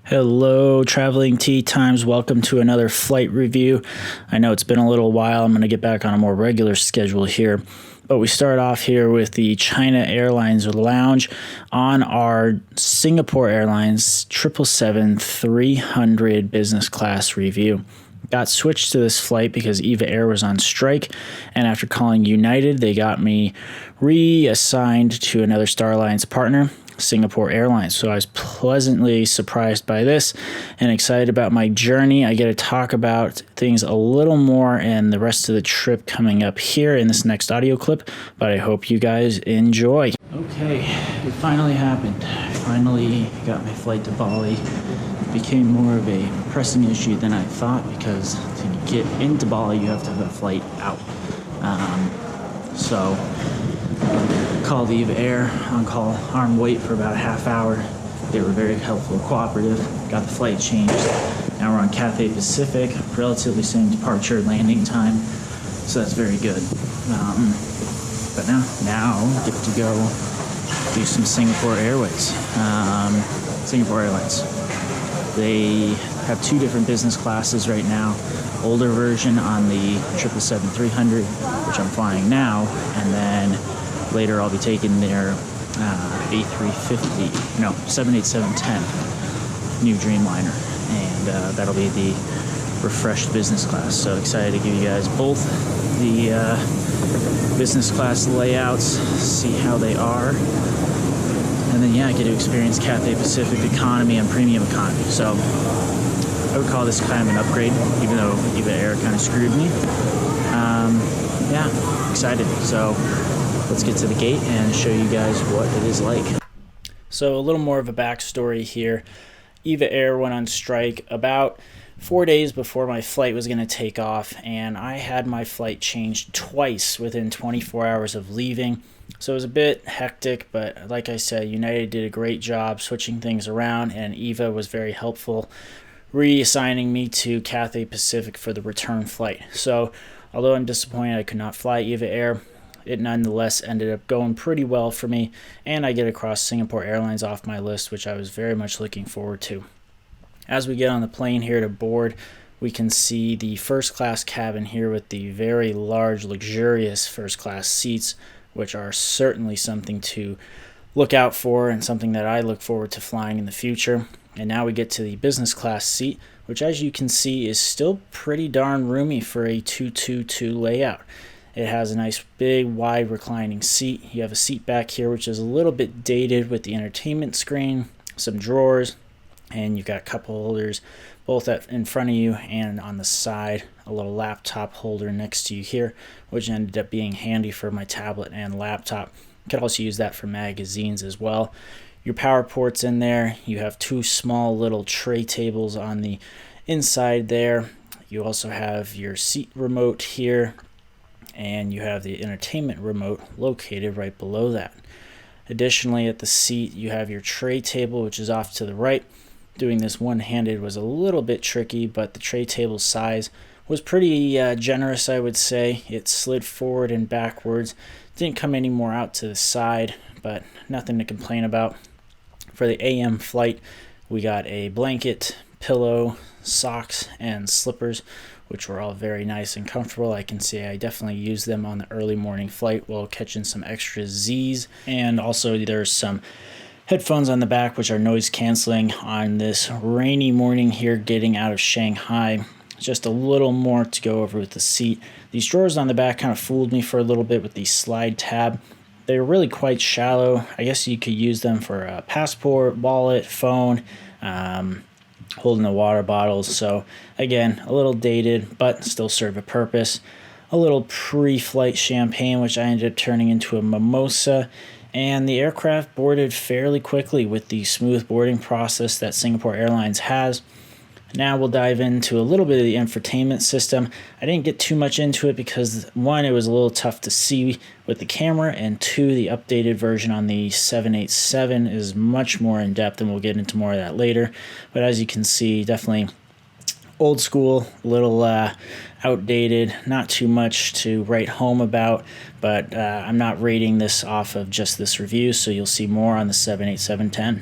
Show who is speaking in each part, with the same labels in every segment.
Speaker 1: Hello, traveling tea times. Welcome to another flight review. I know it's been a little while. I'm going to get back on a more regular schedule here. But we start off here with the China Airlines lounge on our Singapore Airlines 777-300 business class review. Got switched to this flight because EVA Air was on strike, and after calling United, they got me reassigned to another Star Alliance partner, Singapore Airlines. So I was pleasantly surprised by this and excited about my journey. I get to talk about things a little more and the rest of the trip coming up here in this next audio clip, but I hope you guys enjoy. Okay, it finally happened. I finally got my flight to Bali. It became more of a pressing issue than I thought because to get into Bali, you have to have a flight out. So called EVA Air on call, arm wait for about a half hour. They were very helpful and cooperative. Got the flight changed. Now we're on Cathay Pacific, relatively same departure landing time, so that's very good. But now get to go do some Singapore Airways. Singapore Airlines. They have two different business classes right now. Older version on the 777-300, which I'm flying now, and then later I'll be taking their A350, 787-10 new Dreamliner, and that'll be the refreshed business class. So excited to give you guys both the business class layouts, see how they are, and then get to experience Cathay Pacific Economy and Premium Economy. So I would call this kind of an upgrade, even though EVA Air kind of screwed me. Excited. So let's get to the gate and show you guys what it is like. So a little more of a backstory here. EVA Air went on strike about 4 days before my flight was going to take off, and I had my flight changed twice within 24 hours of leaving. So it was a bit hectic, but like I said, United did a great job switching things around, and EVA was very helpful reassigning me to Cathay Pacific for the return flight. So although I'm disappointed I could not fly EVA Air, it nonetheless ended up going pretty well for me, and I get across Singapore Airlines off my list, which I was very much looking forward to. As we get on the plane here to board, we can see the first class cabin here with the very large, luxurious first class seats, which are certainly something to look out for and something that I look forward to flying in the future. And now we get to the business class seat, which as you can see is still pretty darn roomy for a 222 layout. It has a nice big wide reclining seat. You have a seat back here which is a little bit dated with the entertainment screen, some drawers, and you've got cup holders both in front of you and on the side, a little laptop holder next to you here, which ended up being handy for my tablet and laptop. You could also use that for magazines as well. Your power ports in there. You have two small little tray tables on the inside there. You also have your seat remote here, and you have the entertainment remote located right below that. Additionally, at the seat, you have your tray table, which is off to the right. Doing this one-handed was a little bit tricky, but the tray table size was pretty generous, I would say. It slid forward and backwards. Didn't come any more out to the side, but nothing to complain about. For the AM flight, we got a blanket, pillow, socks, and slippers, which were all very nice and comfortable. I can say I definitely used them on the early morning flight while catching some extra Z's. And also there's some headphones on the back, which are noise canceling on this rainy morning here getting out of Shanghai. Just a little more to go over with the seat. These drawers on the back kind of fooled me for a little bit with the slide tab. They're really quite shallow. I guess you could use them for a passport, wallet, phone, holding the water bottles. So again, a little dated, but still serve a purpose. A little pre-flight champagne, which I ended up turning into a mimosa. And the aircraft boarded fairly quickly with the smooth boarding process that Singapore Airlines has. Now we'll dive into a little bit of the infotainment system. I didn't get too much into it because, one, it was a little tough to see with the camera, and two, the updated version on the 787 is much more in-depth, and we'll get into more of that later. But as you can see, definitely old school, a little outdated, not too much to write home about, but I'm not rating this off of just this review, so you'll see more on the 787-10.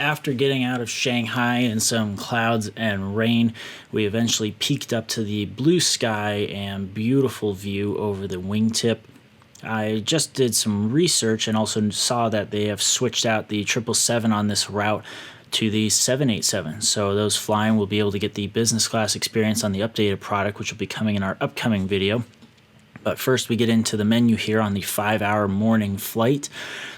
Speaker 1: after getting out of Shanghai in some clouds and rain, we eventually peaked up to the blue sky and beautiful view over the wingtip. I just did some research and also saw that they have switched out the 777 on this route to the 787. So those flying will be able to get the business class experience on the updated product, which will be coming in our upcoming video. But first we get into the menu here on the 5-hour morning flight.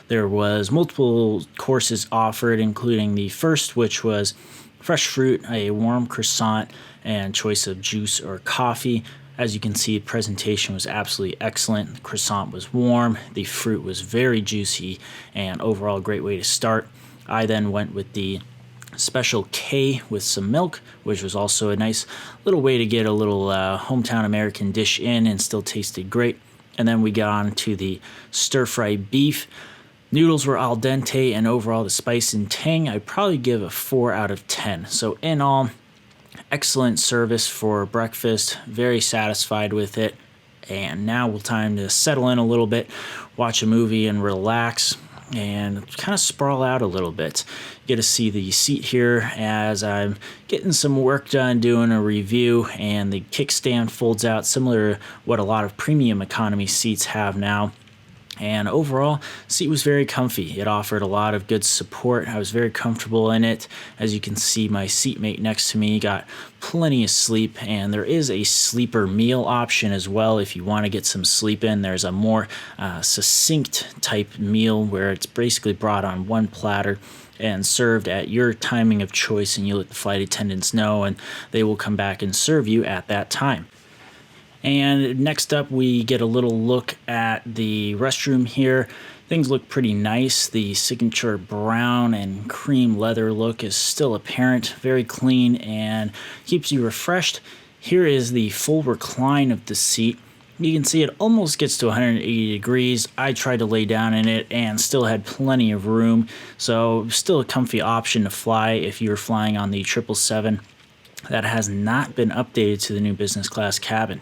Speaker 1: There was multiple courses offered, including the first, which was fresh fruit, a warm croissant, and choice of juice or coffee. As you can see, the presentation was absolutely excellent. The croissant was warm, the fruit was very juicy, and overall a great way to start. I then went with the Special K with some milk, which was also a nice little way to get a little hometown American dish in and still tasted great. And then we got on to the stir-fry beef. Noodles were al dente, and overall the spice and tang, I'd probably give a 4 out of 10. So in all, excellent service for breakfast, very satisfied with it. And now we'll time to settle in a little bit, watch a movie and relax, and kind of sprawl out a little bit. You get to see the seat here as I'm getting some work done doing a review, and the kickstand folds out similar to what a lot of premium economy seats have now. And overall, the seat was very comfy. It offered a lot of good support. I was very comfortable in it. As you can see, my seatmate next to me got plenty of sleep, and there is a sleeper meal option as well if you want to get some sleep in. There's a more succinct type meal where it's basically brought on one platter and served at your timing of choice, and you let the flight attendants know, and they will come back and serve you at that time. And next up, we get a little look at the restroom here. Things look pretty nice. The signature brown and cream leather look is still apparent, very clean, and keeps you refreshed. Here is the full recline of the seat. You can see it almost gets to 180 degrees. I tried to lay down in it and still had plenty of room, so still a comfy option to fly if you're flying on the 777. That has not been updated to the new business class cabin.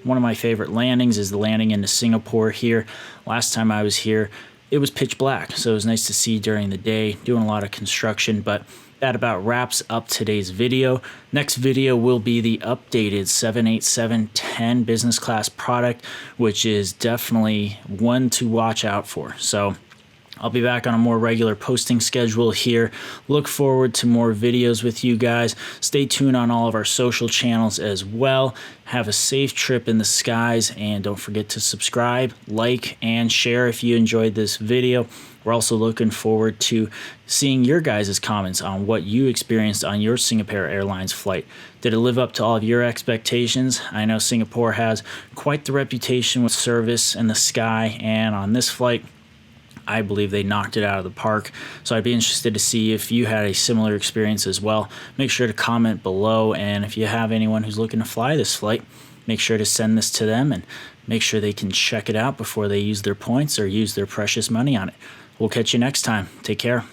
Speaker 1: One of my favorite landings is the landing into Singapore here. Last time I was here, it was pitch black, so it was nice to see during the day, doing a lot of construction, but that about wraps up today's video. Next video will be the updated 787-10 business class product, which is definitely one to watch out for. So I'll be back on a more regular posting schedule here. Look forward to more videos with you guys. Stay tuned on all of our social channels as well. Have a safe trip in the skies, and don't forget to subscribe, like, and share if you enjoyed this video. We're also looking forward to seeing your guys' comments on what you experienced on your Singapore Airlines flight. Did it live up to all of your expectations? I know Singapore has quite the reputation with service in the sky, and on this flight, I believe they knocked it out of the park. So I'd be interested to see if you had a similar experience as well. Make sure to comment below, and if you have anyone who's looking to fly this flight, make sure to send this to them and make sure they can check it out before they use their points or use their precious money on it. We'll catch you next time. Take care.